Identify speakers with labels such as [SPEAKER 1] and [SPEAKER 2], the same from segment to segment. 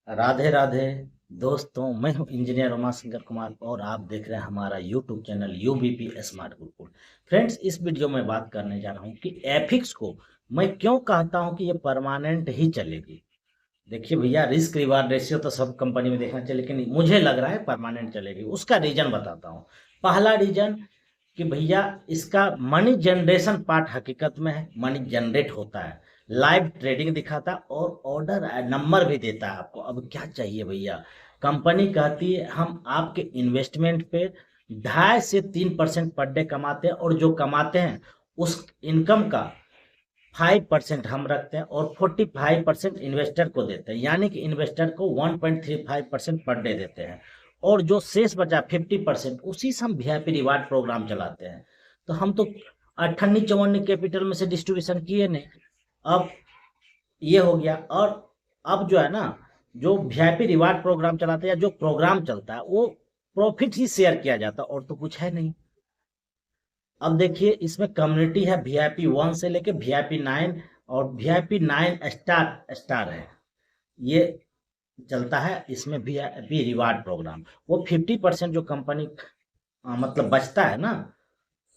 [SPEAKER 1] राधे राधे दोस्तों। मैं हूं इंजीनियर उमाशंकर कुमार और आप देख रहे हैं हमारा YouTube channel UBP smart Gurukul. Friends, इस वीडियो में बात करने जा रहा हूं कि एफिक्स को मैं क्यों कहता हूं कि ये परमानेंट ही चलेगी। देखिए भैया, रिस्क रिवार्ड रेशियो तो सब कंपनी में देखना चाहिए, लेकिन मुझे लग रहा है परमानेंट चलेगी। उसका रीजन बताता हूँ। पहला रीजन कि भैया, इसका मनी जनरेशन पार्ट हकीकत में है, मनी जनरेट होता है, लाइव ट्रेडिंग दिखाता और ऑर्डर नंबर भी देता है आपको। अब क्या चाहिए भैया। कंपनी कहती है हम आपके इन्वेस्टमेंट पे 2.5 से 3% पर डे कमाते हैं, और जो कमाते हैं उस इनकम का 5% हम रखते हैं और 45% इन्वेस्टर को देते हैं, यानी कि इन्वेस्टर को 1.35% पर डे देते हैं। और जो शेष बचा 50%, उसी से हम वीआईपी रिवार्ड प्रोग्राम चलाते हैं। तो हम तो अठन्नी चौवन्नी कैपिटल में से डिस्ट्रीब्यूशन किए नहीं। अब ये हो गया। और अब जो है ना, जो वीआईपी रिवार्ड प्रोग्राम चलाते हैं या जो प्रोग्राम चलता है वो प्रॉफिट ही शेयर किया जाता है, और तो कुछ है नहीं। अब देखिए, इसमें कम्युनिटी है VIP 1 से लेके VIP 9, और VIP 9 स्टार स्टार है। ये चलता है इसमें VIP रिवार्ड प्रोग्राम। वो 50% जो कंपनी मतलब बचता है ना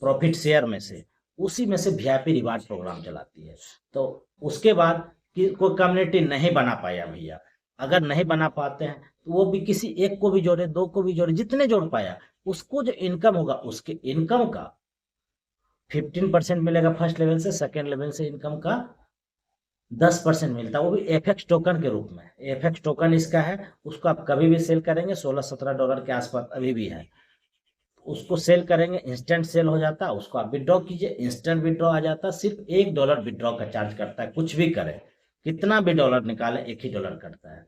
[SPEAKER 1] प्रॉफिट शेयर में से, उसी में से VIP रिवार्ड प्रोग्राम चलाती है। तो उसके बाद कि कोई कम्युनिटी नहीं बना पाया भैया, अगर नहीं बना पाते हैं तो वो भी किसी एक को भी जोड़े, दो को भी जोड़े, जितने जोड़ पाया उसको जो इनकम होगा उसके इनकम का 15% मिलेगा फर्स्ट लेवल से। सेकेंड लेवल से इनकम का 10% मिलता है, वो भी एफएक्स टोकन के रूप में। एफएक्स टोकन इसका है, उसको आप कभी भी सेल करेंगे, $16-17 के आसपास अभी भी है। उसको सेल करेंगे, इंस्टेंट सेल हो जाता है। उसको आप विड्रॉ कीजिए, इंस्टेंट विड्रॉ आ जाता है। सिर्फ $1 विड्रॉ का चार्ज करता है, कुछ भी करें, कितना भी डॉलर निकाले $1 ही कटता है।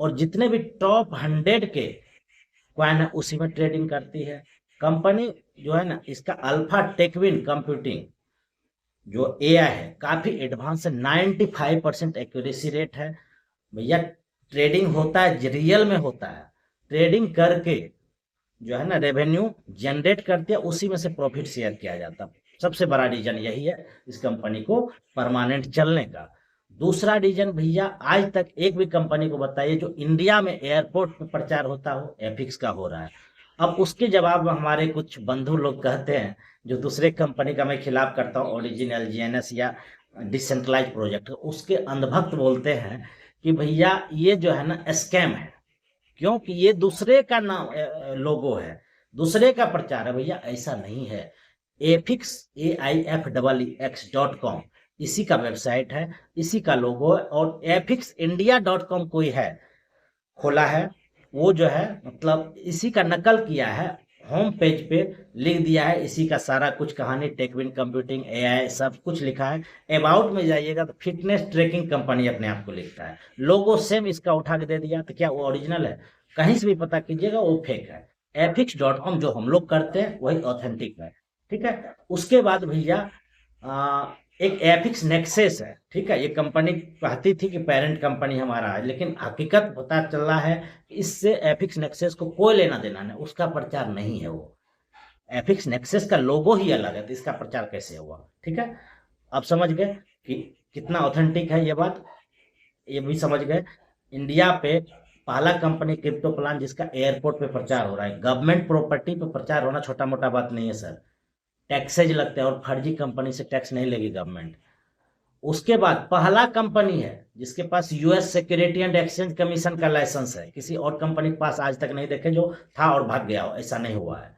[SPEAKER 1] और जितने भी टॉप 100 के क्वाइन है उसी में ट्रेडिंग करती है कंपनी। जो है ना, इसका अल्फा टेक्विन कंप्यूटिंग जो एआई है काफी एडवांस है, 95% एक्यूरेसी रेट है भैया। ट्रेडिंग होता है, रियल में होता है। ट्रेडिंग करके जो है ना रेवेन्यू जनरेट करते हैं, उसी में से प्रॉफिट शेयर किया जाता है। सबसे बड़ा रीजन यही है इस कंपनी को परमानेंट चलने का। दूसरा रीजन भैया, आज तक एक भी कंपनी को बताइए जो इंडिया में एयरपोर्ट पे प्रचार होता हो, एफिक्स का हो रहा है। अब उसके जवाब में हमारे कुछ बंधु लोग कहते हैं, जो दूसरे कंपनी का मैं खिलाफ करता हूँ, ओरिजिनल जीएनएस या डिसेंट्रलाइज प्रोजेक्ट, उसके अंधभक्त बोलते हैं कि भैया ये जो है ना स्कैम है, क्योंकि ये दूसरे का नाम लोगो है, दूसरे का प्रचार है। भैया ऐसा नहीं है। एफिक्स AIFEEX.com इसी का वेबसाइट है, इसी का लोगो है। और efixindia.com कोई है खोला है, वो जो है मतलब इसी का नकल किया है, होम पेज पे लिख दिया है इसी का सारा कुछ कहानी। टेकविन कंप्यूटिंग एआई सब कुछ लिखा है। अबाउट में जाइएगा तो फिटनेस ट्रैकिंग कंपनी अपने आप को लिखता है। लोगो सेम इसका उठा के दे दिया, तो क्या वो ओरिजिनल है? कहीं से भी पता कीजिएगा वो फेक है। efix.com जो हम लोग करते हैं वही ऑथेंटिक है। ठीक है। उसके बाद भैया एक एफिक्स नेक्सेस है। ठीक है, ये कंपनी कहती थी कि पेरेंट कंपनी हमारा है, लेकिन हकीकत पता चल रहा है कि इससे एफिक्स नेक्सेस को कोई लेना देना नहीं, उसका प्रचार नहीं है वो। एफिक्स नेक्सेस का लोगो ही अलग है, तो इसका प्रचार कैसे हुआ? ठीक है, अब समझ गए कि कितना ऑथेंटिक है ये बात। ये भी समझ गए। इंडिया पे पहला कंपनी क्रिप्टो प्लान जिसका एयरपोर्ट पे प्रचार हो रहा है। गवर्नमेंट प्रॉपर्टी पे प्रचार होना छोटा मोटा बात नहीं है सर। टैक्सेज लगते हैं, और फर्जी कंपनी से टैक्स नहीं लेगी गवर्नमेंट। उसके बाद पहला कंपनी है जिसके पास US security and exchange commission का लाइसेंस है। किसी और कंपनी के पास आज तक नहीं देखे जो था और भाग गया हो, ऐसा नहीं हुआ है।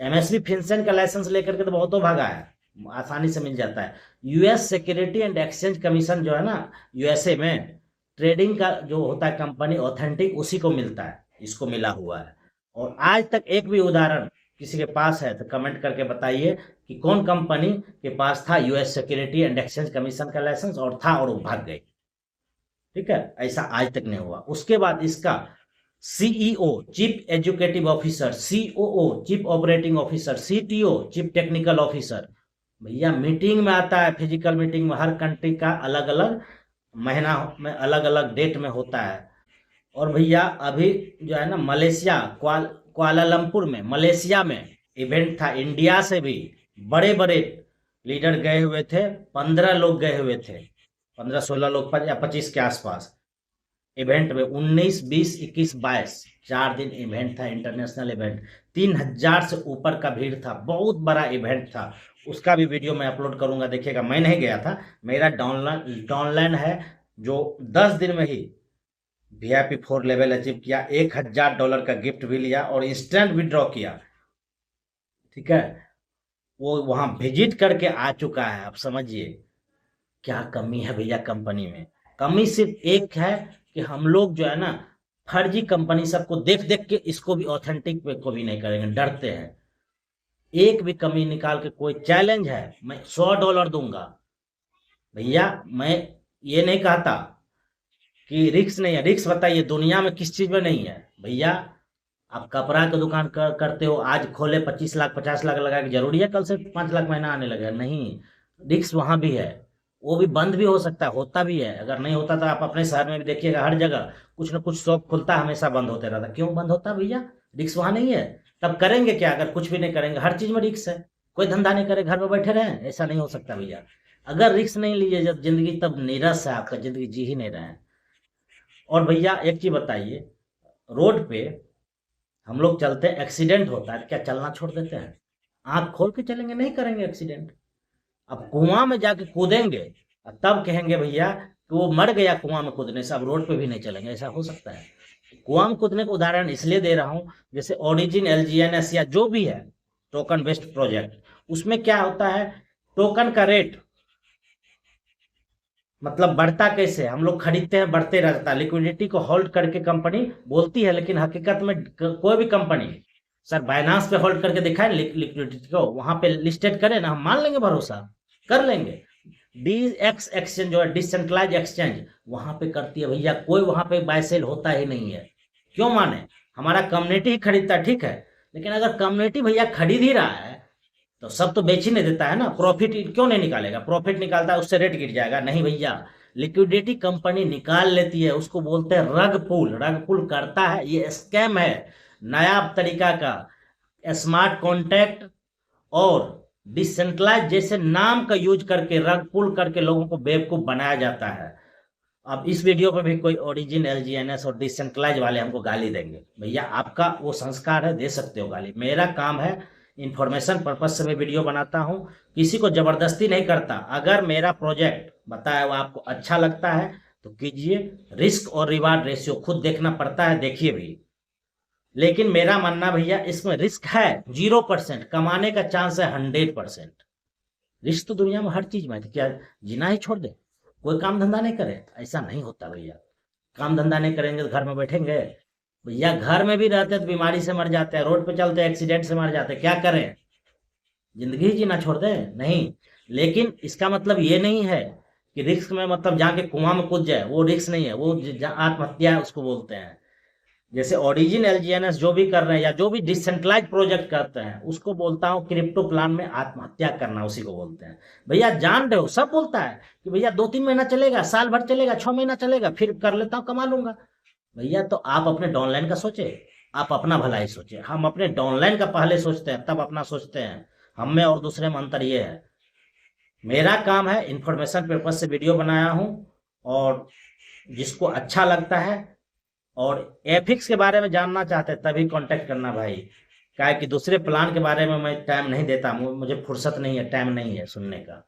[SPEAKER 1] एमएसबी फिनसेन का लाइसेंस लेकर के तो बहुतों भागा है, आसानी से मिल जाता है। US security and exchange commission जो है ना, यूएसए में ट्रेडिंग का जो होता है कंपनी ऑथेंटिक, उसी को मिलता है, इसको मिला हुआ है। और आज तक एक भी उदाहरण किसी के पास है तो कमेंट करके बताइए कि कौन कंपनी के पास था US security and exchange commission का लाइसेंस और था और वो भाग गई। ठीक है, ऐसा आज तक नहीं हुआ। उसके बाद इसका CEO chief educative officer, COO chief operating officer, CTO chief technical officer, भैया मीटिंग में आता है। फिजिकल मीटिंग में हर कंट्री का अलग अलग महीना में अलग अलग डेट में होता है। और भैया अभी जो है ना मलेशिया कुआलालंपुर में मलेशिया में इवेंट था, इंडिया से भी बड़े बड़े लीडर गए हुए थे। 15 लोग गए हुए थे, 15-16 लोग या 25 के आसपास। इवेंट में 19, 20, 21, 22 4 दिन इवेंट था, इंटरनेशनल इवेंट। 3,000 से ऊपर का भीड़ था, बहुत बड़ा इवेंट था। उसका भी वीडियो मैं अपलोड करूंगा, देखिएगा। मैं नहीं गया था, मेरा डाउनलाइन है, जो 10 दिन में ही VIP 4 लेवल अचीव किया, $1,000 का गिफ्ट भी लिया और इंस्टेंट विड्रॉ किया। ठीक है, वो वहां विजिट करके आ चुका है। आप समझिए क्या कमी है भैया कंपनी में। कमी सिर्फ एक है कि हम लोग जो है ना, फर्जी कंपनी सबको देख देख के इसको भी ऑथेंटिक पे को भी नहीं करेंगे, डरते हैं। एक भी कमी निकाल के, कोई चैलेंज है मैं $100 दूंगा भैया। मैं ये नहीं कहता कि रिक्स नहीं है, रिक्स बताइए दुनिया में किस चीज में नहीं है भैया। आप कपड़ा की दुकान करते हो, आज खोले 25 लाख 50 लाख लगा के, जरूरी है कल से 5 लाख महीना आने लगेगा? नहीं, रिक्स वहां भी है। वो भी बंद भी हो सकता है, होता भी है। अगर नहीं होता तो आप अपने शहर में भी देखिएगा, हर जगह कुछ ना कुछ शॉप खुलता है, हमेशा बंद होते रहता। क्यों बंद होता है भैया? रिक्स वहां नहीं है। तब करेंगे क्या अगर कुछ भी नहीं करेंगे? हर चीज में रिक्स है। कोई धंधा नहीं करे, घर में बैठे रहे, ऐसा नहीं हो सकता भैया। अगर रिक्स नहीं लीजिए जब जिंदगी, तब नीरस है आपका, जिंदगी जी ही नहीं रहे हैं। और भैया एक चीज बताइए, रोड पे हम लोग चलते हैं, एक्सीडेंट होता है, क्या चलना छोड़ देते हैं? आंख खोल के चलेंगे? नहीं करेंगे एक्सीडेंट। अब कुआं में जाके कूदेंगे और तब कहेंगे भैया कि वो मर गया कुआं में कूदने से, अब रोड पे भी नहीं चलेंगे? ऐसा हो सकता है? कुआं में कूदने का उदाहरण इसलिए दे रहा हूं, जैसे ओरिजिन, LGNS या जो भी है टोकन बेस्ड प्रोजेक्ट, उसमें क्या होता है, टोकन का रेट मतलब बढ़ता कैसे, हम लोग खरीदते हैं, बढ़ते रहता है। लिक्विडिटी को होल्ड करके कंपनी बोलती है, लेकिन हकीकत में कोई भी कंपनी, सर बाइनांस पे होल्ड करके दिखाए लिक्विडिटी को, वहां पे लिस्टेड करे ना, हम मान लेंगे, भरोसा कर लेंगे। DX एक्सचेंज जो है, डिसेंट्रलाइज एक्सचेंज, वहां पे करती है भैया। कोई वहां पे बाय सेल होता ही नहीं है। क्यों माने? हमारा कम्युनिटी ही खरीदता है, ठीक है, लेकिन अगर कम्युनिटी भैया खरीद ही रहा है तो सब तो बेच ही नहीं देता है ना, प्रॉफिट क्यों नहीं निकालेगा? प्रॉफिट निकालता है, उससे रेट गिर जाएगा? नहीं भैया, लिक्विडिटी कंपनी निकाल लेती है, उसको बोलते हैं रग पुल। रग पुल करता है, ये स्कैम है, नया तरीका का। स्मार्ट कॉन्ट्रैक्ट और डिसेंट्रलाइज जैसे नाम का यूज करके रग पुल करके लोगों को बेवकूफ बनाया जाता है। अब इस वीडियो पे भी कोई ओरिजिन, LGNS और डिसेंट्रलाइज वाले हमको गाली देंगे, भैया आपका वो संस्कार है, दे सकते हो गाली। मेरा काम है इंफॉर्मेशन पर्पज से मैं वीडियो बनाता हूँ, किसी को जबरदस्ती नहीं करता। अगर मेरा प्रोजेक्ट बताया वो आपको अच्छा लगता है तो कीजिए। रिस्क और रिवार्ड रेशियो खुद देखना पड़ता है, देखिए भी। लेकिन मेरा मानना भैया, इसमें रिस्क है 0%, कमाने का चांस है 100%। रिस्क तो दुनिया में हर चीज में है, तो क्या जीना ही छोड़ दे? कोई काम धंधा नहीं करे? ऐसा नहीं होता भैया। काम धंधा नहीं करेंगे तो घर में बैठेंगे भैया? घर में भी रहते तो बीमारी से मर जाते हैं, रोड पे चलते एक्सीडेंट से मर जाते हैं, क्या करें? जिंदगी जीना छोड़ दें? नहीं। लेकिन इसका मतलब ये नहीं है कि रिस्क में मतलब जाके कुआं में कूद जाए, वो रिस्क नहीं है, वो आत्महत्या है, उसको बोलते हैं। जैसे ओरिजिन, LGNS जो भी कर रहे हैं या जो भी डिसेंट्रलाइज प्रोजेक्ट करते हैं, उसको बोलता हूँ क्रिप्टो प्लान में आत्महत्या करना, उसी को बोलते हैं भैया। जान रहे हो, सब बोलता है कि भैया 2-3 महीना चलेगा, साल भर चलेगा, 6 महीना चलेगा, फिर कर लेता हूँ, कमा लूंगा। भैया तो आप अपने डाउनलाइन का सोचे, आप अपना भला ही सोचे। हम अपने डाउनलाइन का पहले सोचते हैं, तब अपना सोचते हैं। हम में और दूसरे में अंतर ये है, मेरा काम है इंफॉर्मेशन पर्पज से वीडियो बनाया हूँ, और जिसको अच्छा लगता है और एफिक्स के बारे में जानना चाहते हैं तभी कांटेक्ट करना भाई। क्या है कि दूसरे प्लान के बारे में मैं टाइम नहीं देता, मुझे फुर्सत नहीं है, टाइम नहीं है सुनने का।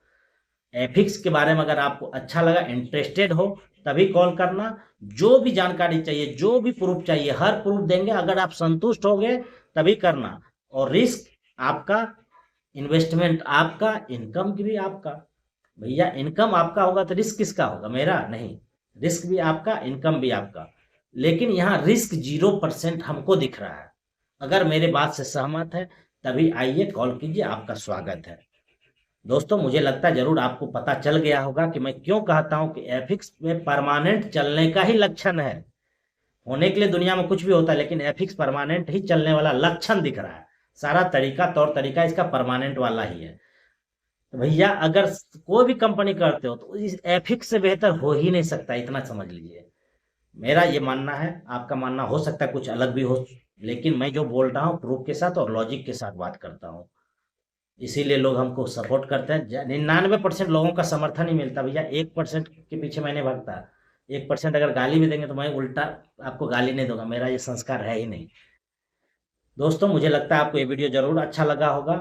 [SPEAKER 1] एफिक्स के बारे में अगर आपको अच्छा लगा, इंटरेस्टेड हो, तभी कॉल करना। जो भी जानकारी चाहिए, जो भी प्रूफ चाहिए, हर प्रूफ देंगे। अगर आप संतुष्ट हो गए तभी करना। और रिस्क आपका, इन्वेस्टमेंट आपका, इनकम की भी आपका। भैया इनकम आपका होगा तो रिस्क किसका होगा? मेरा नहीं। रिस्क भी आपका, इनकम भी आपका। लेकिन यहाँ रिस्क 0% हमको दिख रहा है। अगर मेरे बात से सहमत है तभी आइए, कॉल कीजिए, आपका स्वागत है। दोस्तों मुझे लगता है जरूर आपको पता चल गया होगा कि मैं क्यों कहता हूं कि एफिक्स में परमानेंट चलने का ही लक्षण है। होने के लिए दुनिया में कुछ भी होता है, लेकिन एफिक्स परमानेंट ही चलने वाला लक्षण दिख रहा है। सारा तरीका, तौर तरीका इसका परमानेंट वाला ही है। तो भैया अगर कोई भी कंपनी करते हो तो इस एफिक्स से बेहतर हो ही नहीं सकता, इतना समझ लीजिए। मेरा ये मानना है, आपका मानना हो सकता है कुछ अलग भी हो, लेकिन मैं जो बोल रहा हूँ प्रूफ के साथ और लॉजिक के साथ बात करता हूँ। इसीलिए लोग हमको सपोर्ट करते हैं। 99% लोगों का समर्थन ही मिलता भैया, 1% के पीछे मैंने भागता। 1% अगर गाली भी देंगे तो मैं उल्टा आपको गाली नहीं दूंगा, मेरा ये संस्कार है ही नहीं। दोस्तों मुझे लगता है आपको ये वीडियो जरूर अच्छा लगा होगा,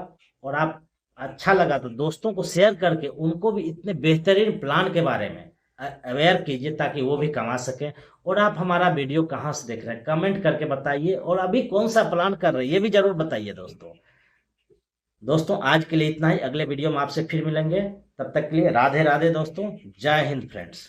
[SPEAKER 1] और आप अच्छा लगा तो दोस्तों को शेयर करके उनको भी इतने बेहतरीन प्लान के बारे में अवेयर कीजिए, ताकि वो भी कमा सकें। और आप हमारा वीडियो कहाँ से देख रहे हैं कमेंट करके बताइए, और अभी कौन सा प्लान कर रहे हैं ये भी जरूर बताइए दोस्तों। दोस्तों आज के लिए इतना ही, अगले वीडियो में आपसे फिर मिलेंगे, तब तक के लिए राधे राधे दोस्तों, जय हिंद फ्रेंड्स।